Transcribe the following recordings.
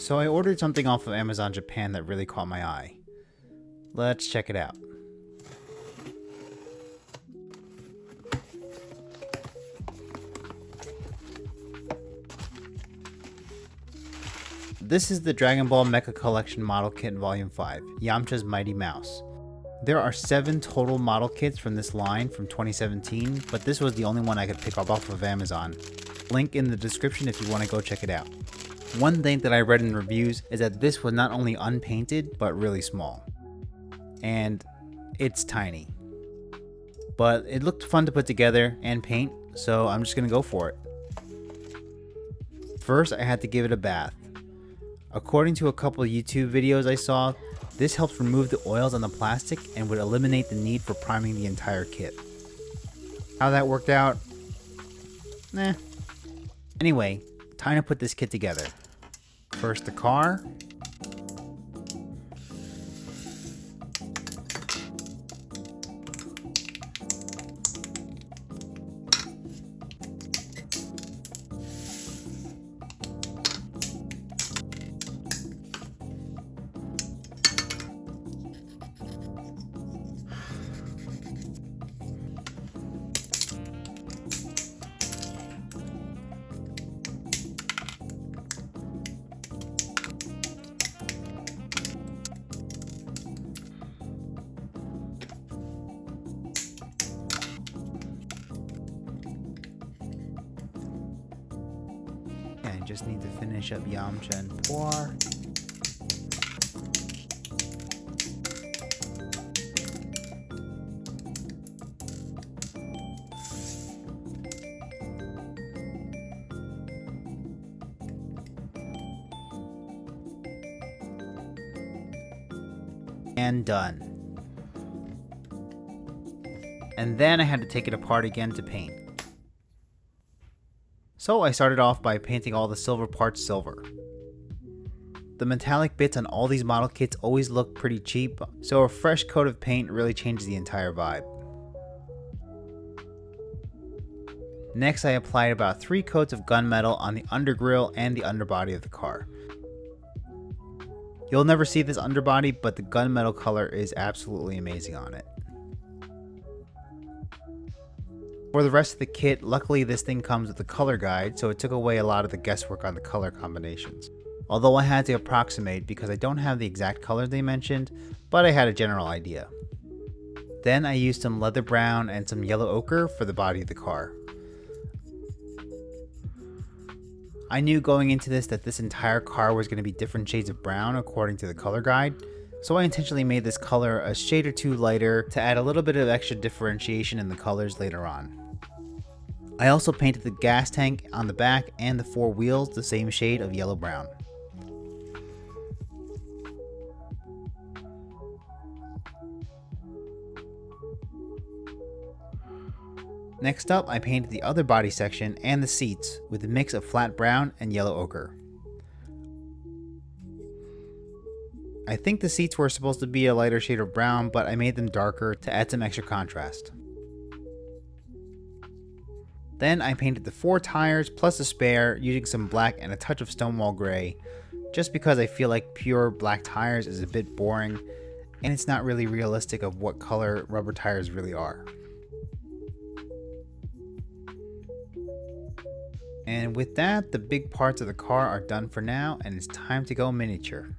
So I ordered something off of Amazon Japan that really caught my eye. Let's check it out. This is the Dragon Ball Mecha Collection Model Kit Volume 5, Yamcha's Mighty Mouse. There are 7 total model kits from this line from 2017, but this was the only one I could pick up off of Amazon. Link in the description if you want to go check it out. One thing that I read in reviews is that this was not only unpainted, but really small. And it's tiny. But it looked fun to put together and paint, so I'm just going to go for it. First, I had to give it a bath. According to a couple of YouTube videos I saw, this helps remove the oils on the plastic and would eliminate the need for priming the entire kit. How that worked out? Nah. Anyway, time to put this kit together. First the car. I just need to finish up Yamcha and Poir. And done. And then I had to take it apart again to paint. So I started off by painting all the silver parts silver. The metallic bits on all these model kits always look pretty cheap, so a fresh coat of paint really changes the entire vibe. Next I applied about 3 coats of gunmetal on the undergrille and the underbody of the car. You'll never see this underbody, but the gunmetal color is absolutely amazing on it. For the rest of the kit, luckily this thing comes with a color guide, so it took away a lot of the guesswork on the color combinations. Although I had to approximate because I don't have the exact color they mentioned, but I had a general idea. Then I used some leather brown and some yellow ochre for the body of the car. I knew going into this that this entire car was going to be different shades of brown according to the color guide, so I intentionally made this color a shade or 2 lighter to add a little bit of extra differentiation in the colors later on. I also painted the gas tank on the back and the 4 wheels the same shade of yellow brown. Next up, I painted the other body section and the seats with a mix of flat brown and yellow ochre. I think the seats were supposed to be a lighter shade of brown, but I made them darker to add some extra contrast. Then I painted the 4 tires plus a spare using some black and a touch of stonewall gray, just because I feel like pure black tires is a bit boring and it's not really realistic of what color rubber tires really are. And with that, the big parts of the car are done for now and it's time to go miniature.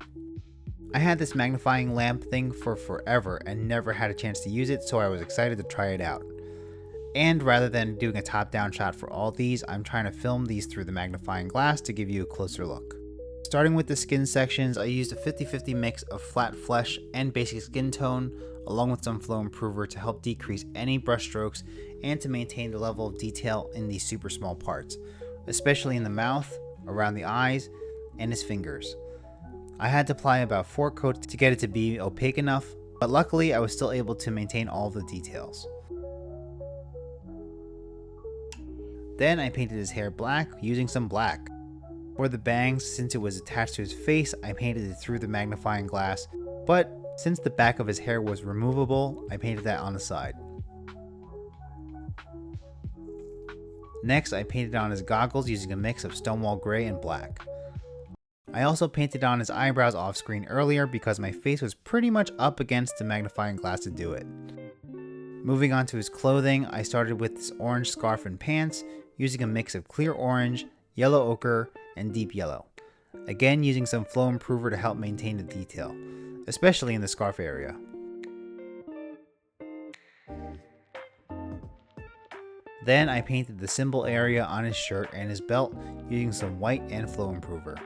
I had this magnifying lamp thing for forever and never had a chance to use it, so I was excited to try it out. And rather than doing a top-down shot for all these, I'm trying to film these through the magnifying glass to give you a closer look. Starting with the skin sections, I used a 50-50 mix of flat flesh and basic skin tone, along with some flow improver to help decrease any brush strokes and to maintain the level of detail in these super small parts, especially in the mouth, around the eyes, and his fingers. I had to apply about 4 coats to get it to be opaque enough, but luckily I was still able to maintain all of the details. Then I painted his hair black using some black. For the bangs, since it was attached to his face, I painted it through the magnifying glass, but since the back of his hair was removable, I painted that on the side. Next, I painted on his goggles using a mix of stonewall gray and black. I also painted on his eyebrows off screen earlier because my face was pretty much up against the magnifying glass to do it. Moving on to his clothing, I started with this orange scarf and pants, using a mix of clear orange, yellow ochre, and deep yellow. Again, using some flow improver to help maintain the detail, especially in the scarf area. Then I painted the symbol area on his shirt and his belt using some white and flow improver.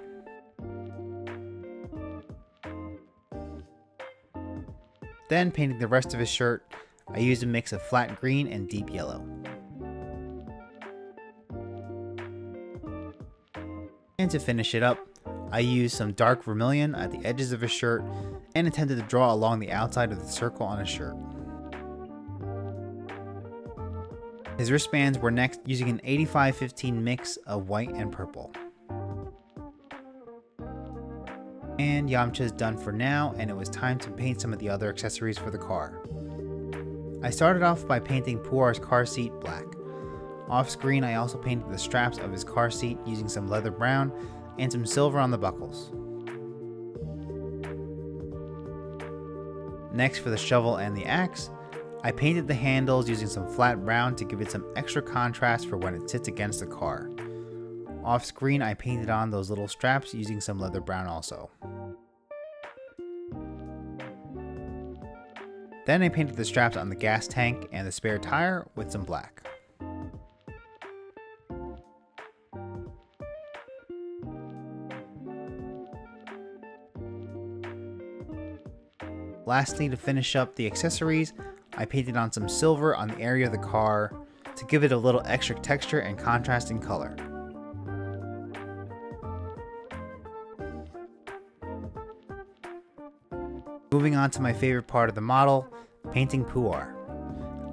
Then painting the rest of his shirt, I used a mix of flat green and deep yellow. And to finish it up, I used some dark vermilion at the edges of his shirt and attempted to draw along the outside of the circle on his shirt. His wristbands were next using an 85-15 mix of white and purple. And Yamcha is done for now, and it was time to paint some of the other accessories for the car. I started off by painting Puar's car seat black. Off screen, I also painted the straps of his car seat using some leather brown and some silver on the buckles. Next, for the shovel and the axe, I painted the handles using some flat brown to give it some extra contrast for when it sits against the car. Off screen, I painted on those little straps using some leather brown also. Then I painted the straps on the gas tank and the spare tire with some black. Lastly, to finish up the accessories, I painted on some silver on the area of the car to give it a little extra texture and contrast in color. Moving on to my favorite part of the model, painting Puar.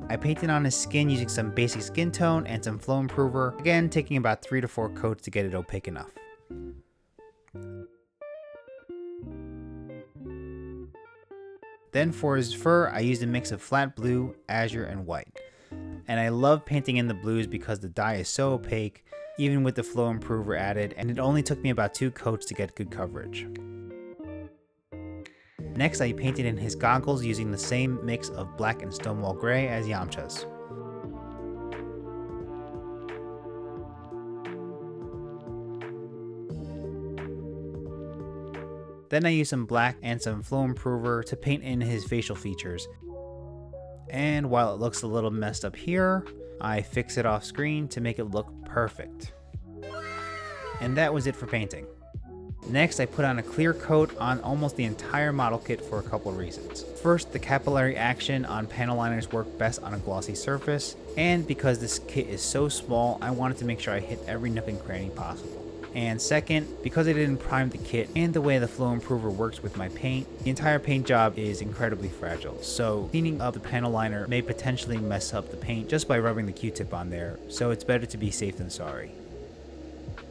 I painted on his skin using some basic skin tone and some flow improver, again taking about 3 to 4 coats to get it opaque enough. Then for his fur, I used a mix of flat blue, azure, and white. And I love painting in the blues because the dye is so opaque, even with the flow improver added, and it only took me about 2 coats to get good coverage. Next, I painted in his goggles using the same mix of black and stonewall gray as Yamcha's. Then I used some black and some flow improver to paint in his facial features. And while it looks a little messed up here, I fix it off screen to make it look perfect. And that was it for painting. Next, I put on a clear coat on almost the entire model kit for a couple of reasons. First, the capillary action on panel liners work best on a glossy surface, and because this kit is so small, I wanted to make sure I hit every nook and cranny possible. And second, because I didn't prime the kit and the way the flow improver works with my paint, the entire paint job is incredibly fragile, so cleaning up the panel liner may potentially mess up the paint just by rubbing the Q-tip on there, so it's better to be safe than sorry.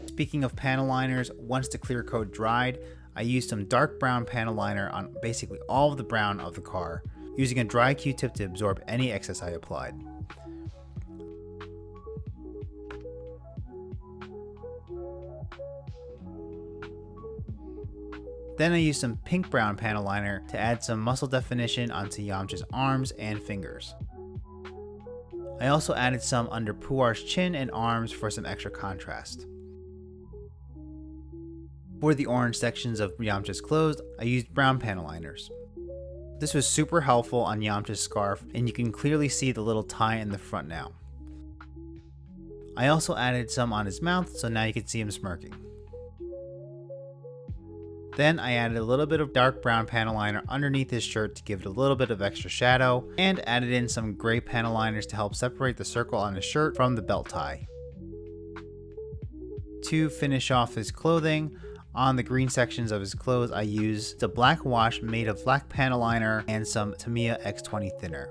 Speaking of panel liners, once the clear coat dried, I used some dark brown panel liner on basically all of the brown of the car, using a dry Q-tip to absorb any excess I applied. Then I used some pink brown panel liner to add some muscle definition onto Yamcha's arms and fingers. I also added some under Puar's chin and arms for some extra contrast. For the orange sections of Yamcha's clothes, I used brown panel liners. This was super helpful on Yamcha's scarf, and you can clearly see the little tie in the front now. I also added some on his mouth, so now you can see him smirking. Then I added a little bit of dark brown panel liner underneath his shirt to give it a little bit of extra shadow, and added in some gray panel liners to help separate the circle on his shirt from the belt tie. To finish off his clothing, on the green sections of his clothes, I used a black wash made of black panel liner and some Tamiya X20 thinner.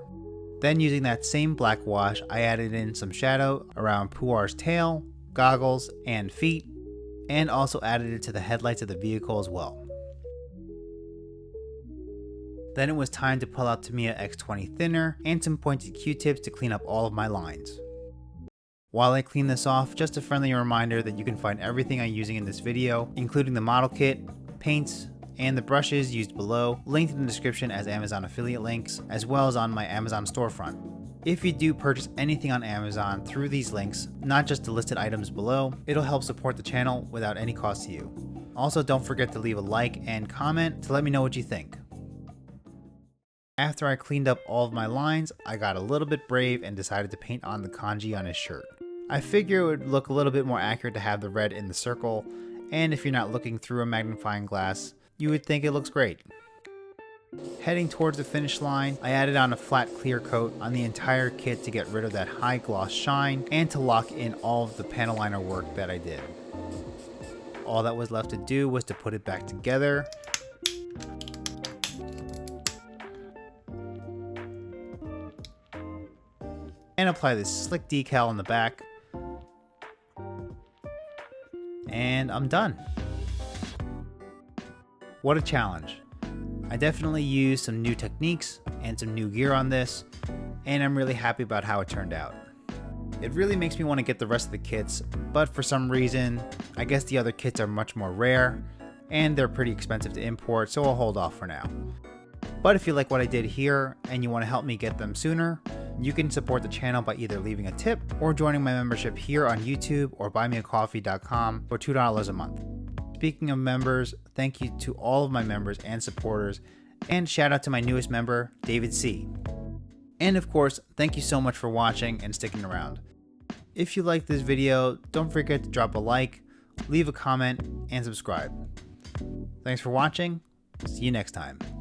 Then using that same black wash, I added in some shadow around Puar's tail, goggles, and feet, and also added it to the headlights of the vehicle as well. Then it was time to pull out Tamiya X20 thinner and some pointed Q-tips to clean up all of my lines. While I clean this off, just a friendly reminder that you can find everything I'm using in this video, including the model kit, paints, and the brushes used below, linked in the description as Amazon affiliate links, as well as on my Amazon storefront. If you do purchase anything on Amazon through these links, not just the listed items below, it'll help support the channel without any cost to you. Also, don't forget to leave a like and comment to let me know what you think. After I cleaned up all of my lines, I got a little bit brave and decided to paint on the kanji on his shirt. I figure it would look a little bit more accurate to have the red in the circle, and if you're not looking through a magnifying glass, you would think it looks great. Heading towards the finish line, I added on a flat clear coat on the entire kit to get rid of that high gloss shine and to lock in all of the panel liner work that I did. All that was left to do was to put it back together. And apply this slick decal on the back. And I'm done. What a challenge. I definitely used some new techniques and some new gear on this, and I'm really happy about how it turned out. It really makes me want to get the rest of the kits, but for some reason, I guess the other kits are much more rare, and they're pretty expensive to import, so I'll hold off for now. But if you like what I did here, and you want to help me get them sooner, you can support the channel by either leaving a tip or joining my membership here on YouTube or buymeacoffee.com for $2 a month. Speaking of members, thank you to all of my members and supporters, and shout out to my newest member, David C. And of course, thank you so much for watching and sticking around. If you liked this video, don't forget to drop a like, leave a comment, and subscribe. Thanks for watching. See you next time.